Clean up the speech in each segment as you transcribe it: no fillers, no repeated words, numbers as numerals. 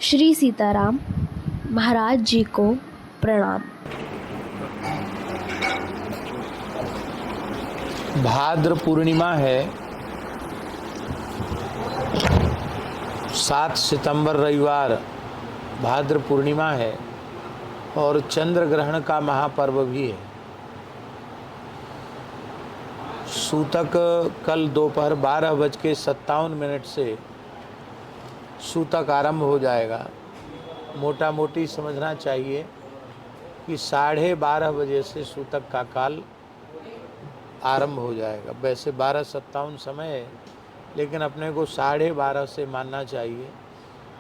श्री सीताराम महाराज जी को प्रणाम। भाद्र पूर्णिमा है, 7 सितंबर रविवार भाद्र पूर्णिमा है और चंद्र ग्रहण का महापर्व भी है। सूतक कल दोपहर 12:57 से सूतक आरंभ हो जाएगा। मोटा मोटी समझना चाहिए कि 12:30 बजे से सूतक का काल आरंभ हो जाएगा। वैसे 12:57 समय है, लेकिन अपने को 12:30 से मानना चाहिए,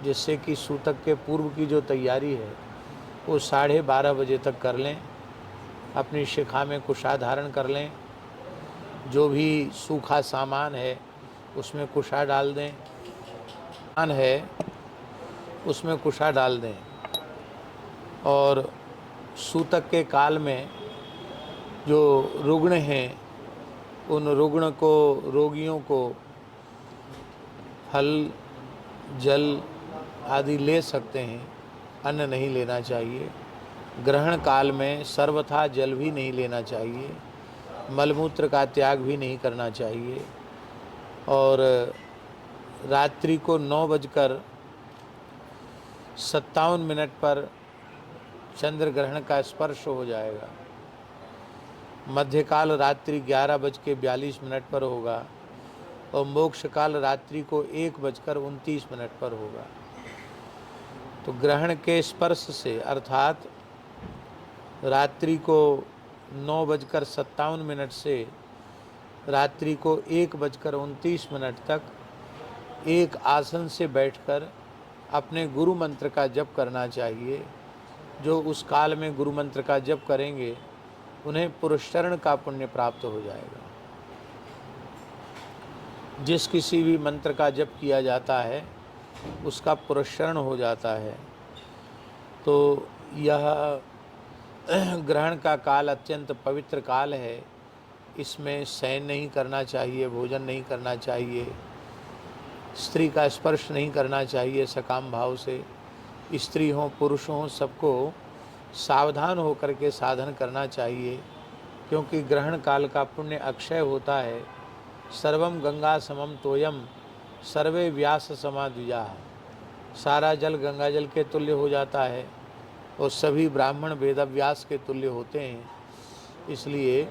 जिससे कि सूतक के पूर्व की जो तैयारी है वो 12:30 बजे तक कर लें। अपनी शिखा में कुशा धारण कर लें, जो भी सूखा सामान है उसमें कुशा डाल दें, सामान है उसमें कुशा डाल दें और सूतक के काल में जो रुग्ण हैं उन रुग्ण को, रोगियों को फल जल आदि ले सकते हैं, अन्न नहीं लेना चाहिए। ग्रहण काल में सर्वथा जल भी नहीं लेना चाहिए, मलमूत्र का त्याग भी नहीं करना चाहिए और रात्रि को 9:57 पर चंद्र ग्रहण का स्पर्श हो जाएगा। मध्यकाल रात्रि 11:42 पर होगा और मोक्ष काल रात्रि को 1:29 पर होगा। तो ग्रहण के स्पर्श से अर्थात रात्रि को 9:57 से रात्रि को 1:29 तक एक आसन से बैठकर अपने गुरु मंत्र का जप करना चाहिए। जो उस काल में गुरु मंत्र का जप करेंगे उन्हें पुरस्चरण का पुण्य प्राप्त हो जाएगा। जिस किसी भी मंत्र का जप किया जाता है उसका पुरस्चरण हो जाता है। तो यह ग्रहण का काल अत्यंत पवित्र काल है। इसमें शयन नहीं करना चाहिए, भोजन नहीं करना चाहिए, स्त्री का स्पर्श नहीं करना चाहिए सकाम भाव से। स्त्री हो पुरुष हो सबको सावधान होकर के साधन करना चाहिए, क्योंकि ग्रहण काल का पुण्य अक्षय होता है। सर्वम गंगा समम तोयम सर्वे व्यास समा द्विजा। सारा जल गंगा जल के तुल्य हो जाता है और सभी ब्राह्मण वेदव्यास के तुल्य होते हैं। इसलिए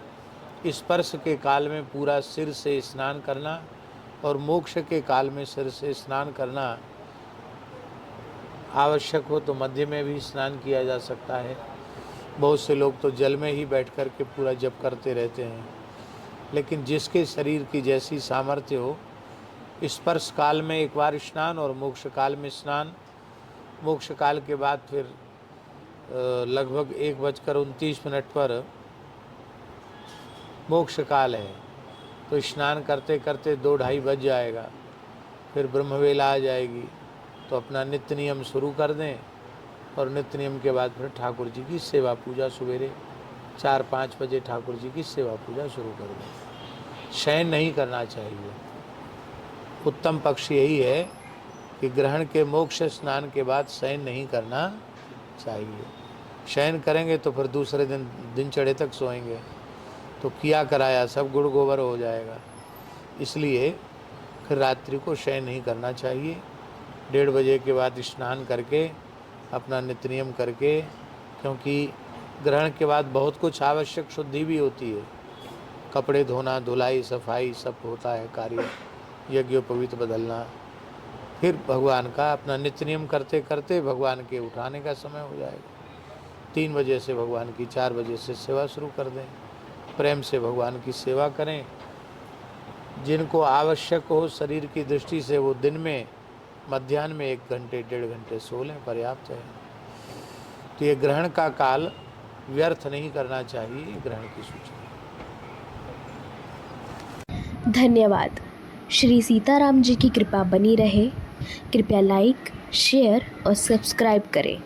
स्पर्श के काल में पूरा सिर से स्नान करना और मोक्ष के काल में सिर से स्नान करना, आवश्यक हो तो मध्य में भी स्नान किया जा सकता है। बहुत से लोग तो जल में ही बैठ कर के पूरा जप करते रहते हैं, लेकिन जिसके शरीर की जैसी सामर्थ्य हो, स्पर्श काल में एक बार स्नान और मोक्ष काल में स्नान। मोक्ष काल के बाद फिर लगभग 1:29 पर मोक्ष काल है, तो स्नान करते करते 2-2:30 बज जाएगा। फिर ब्रह्मवेला आ जाएगी, तो अपना नित्य नियम शुरू कर दें और नित्य नियम के बाद फिर ठाकुर जी की सेवा पूजा सवेरे 4-5 बजे ठाकुर जी की सेवा पूजा शुरू कर दें। शयन नहीं करना चाहिए। उत्तम पक्ष यही है कि ग्रहण के मोक्ष स्नान के बाद शयन नहीं करना चाहिए। शयन करेंगे तो फिर दूसरे दिन चढ़े तक सोएंगे, तो किया कराया सब गुड़ गोबर हो जाएगा। इसलिए फिर रात्रि को शयन नहीं करना चाहिए। 1:30 बजे के बाद स्नान करके अपना नित्य नियम करके, क्योंकि ग्रहण के बाद बहुत कुछ आवश्यक शुद्धि भी होती है। कपड़े धोना, धुलाई, सफाई सब होता है कार्य, यज्ञोपवीत बदलना। फिर भगवान का अपना नित्य नियम करते करते भगवान के उठाने का समय हो जाएगा। 3 बजे से भगवान की 4 बजे से सेवा शुरू कर दें। प्रेम से भगवान की सेवा करें। जिनको आवश्यक हो शरीर की दृष्टि से वो दिन में मध्याह्न में 1 घंटे 1.5 घंटे सो लें, पर्याप्त है। तो ये ग्रहण का काल व्यर्थ नहीं करना चाहिए। ग्रहण की सूचना। धन्यवाद। श्री सीताराम जी की कृपा बनी रहे। कृपया लाइक, शेयर और सब्सक्राइब करें।